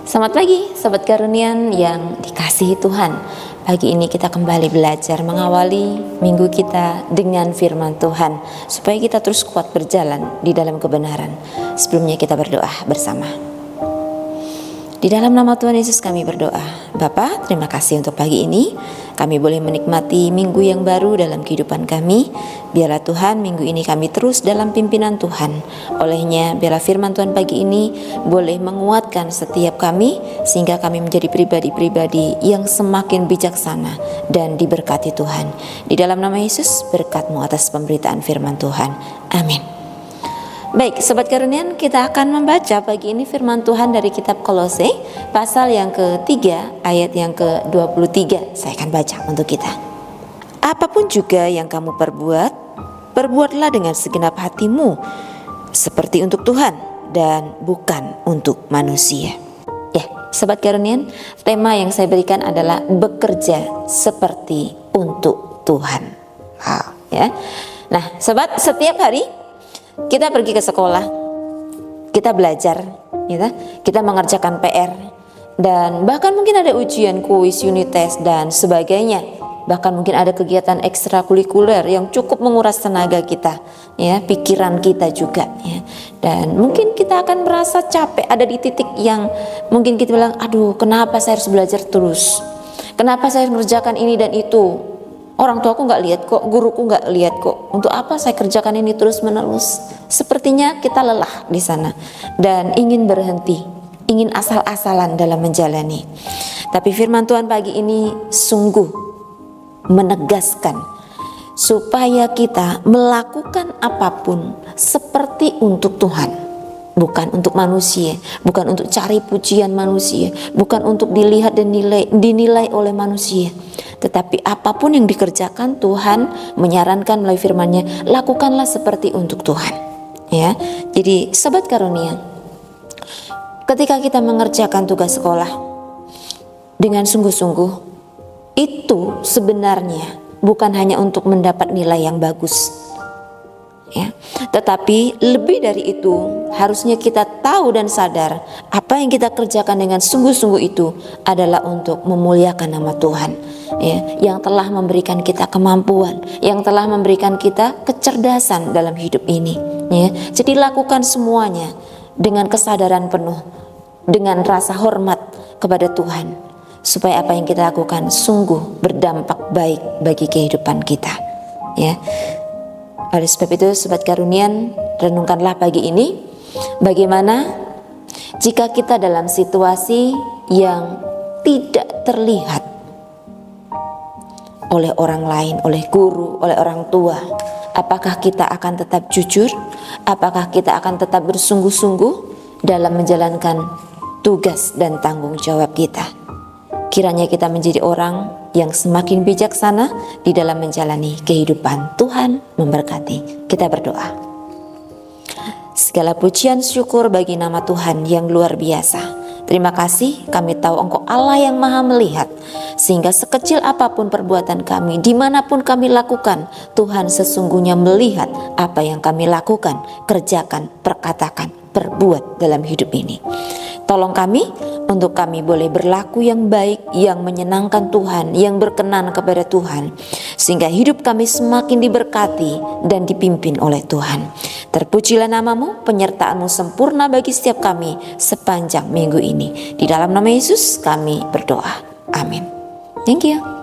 Selamat pagi Sobat Karunian yang dikasihi Tuhan. Pagi ini kita kembali belajar mengawali minggu kita dengan firman Tuhan, supaya kita terus kuat berjalan di dalam kebenaran. Sebelumnya kita berdoa bersama. Di dalam nama Tuhan Yesus kami berdoa. Bapa, terima kasih untuk pagi ini. Kami boleh menikmati minggu yang baru dalam kehidupan kami. Biarlah Tuhan minggu ini kami terus dalam pimpinan Tuhan. Olehnya biarlah firman Tuhan pagi ini boleh menguatkan setiap kami, sehingga kami menjadi pribadi-pribadi yang semakin bijaksana dan diberkati Tuhan. Di dalam nama Yesus, berkat-Mu atas pemberitaan firman Tuhan. Amin. Baik, Sobat Karunian, kita akan membaca pagi ini firman Tuhan dari kitab Kolose, pasal yang ketiga, ayat yang ke-23. Saya akan baca untuk kita. Apapun juga yang kamu perbuat, perbuatlah dengan segenap hatimu, seperti untuk Tuhan dan bukan untuk manusia. Ya, Sobat Karunian, tema yang saya berikan adalah bekerja seperti untuk Tuhan. Ya. Nah, Sobat, setiap hari kita pergi ke sekolah, kita belajar, kita mengerjakan PR, dan bahkan mungkin ada ujian, kuis, unit test, dan sebagainya. Bahkan mungkin ada kegiatan ekstrakurikuler yang cukup menguras tenaga kita, ya, pikiran kita juga, ya. Dan mungkin kita akan merasa capek, ada di titik yang mungkin kita bilang, aduh, kenapa saya harus belajar terus? Kenapa saya harus mengerjakan ini dan itu? Orang tuaku nggak lihat kok, guruku nggak lihat kok. Untuk apa saya kerjakan ini terus menerus? Sepertinya kita lelah di sana dan ingin berhenti, ingin asal-asalan dalam menjalani. Tapi firman Tuhan pagi ini sungguh menegaskan supaya kita melakukan apapun seperti untuk Tuhan. Bukan untuk manusia, bukan untuk cari pujian manusia, bukan untuk dilihat dan dinilai oleh manusia. Tetapi apapun yang dikerjakan, Tuhan menyarankan melalui firman-Nya, lakukanlah seperti untuk Tuhan. Ya, jadi Sobat Karunia, ketika kita mengerjakan tugas sekolah dengan sungguh-sungguh, itu sebenarnya bukan hanya untuk mendapat nilai yang bagus, ya, tetapi lebih dari itu harusnya kita tahu dan sadar apa yang kita kerjakan dengan sungguh-sungguh itu adalah untuk memuliakan nama Tuhan, ya, yang telah memberikan kita kemampuan, yang telah memberikan kita kecerdasan dalam hidup ini, ya. Jadi lakukan semuanya dengan kesadaran penuh, dengan rasa hormat kepada Tuhan, supaya apa yang kita lakukan sungguh berdampak baik bagi kehidupan kita, ya. Oleh sebab itu, Sobat Karunian, renungkanlah pagi ini bagaimana jika kita dalam situasi yang tidak terlihat oleh orang lain, oleh guru, oleh orang tua. Apakah kita akan tetap jujur? Apakah kita akan tetap bersungguh-sungguh dalam menjalankan tugas dan tanggung jawab kita? Kiranya kita menjadi orang yang semakin bijaksana di dalam menjalani kehidupan. Tuhan memberkati. Kita berdoa. Segala pujian syukur bagi nama Tuhan yang luar biasa. Terima kasih, kami tahu Engkau Allah yang maha melihat, sehingga sekecil apapun perbuatan kami, dimanapun kami lakukan, Tuhan sesungguhnya melihat apa yang kami lakukan, kerjakan, perkatakan, perbuat dalam hidup ini. Tolong kami untuk kami boleh berlaku yang baik, yang menyenangkan Tuhan, yang berkenan kepada Tuhan, sehingga hidup kami semakin diberkati dan dipimpin oleh Tuhan. Terpujilah nama-Mu, penyertaan-Mu sempurna bagi setiap kami sepanjang minggu ini. Di dalam nama Yesus kami berdoa. Amin. Thank you.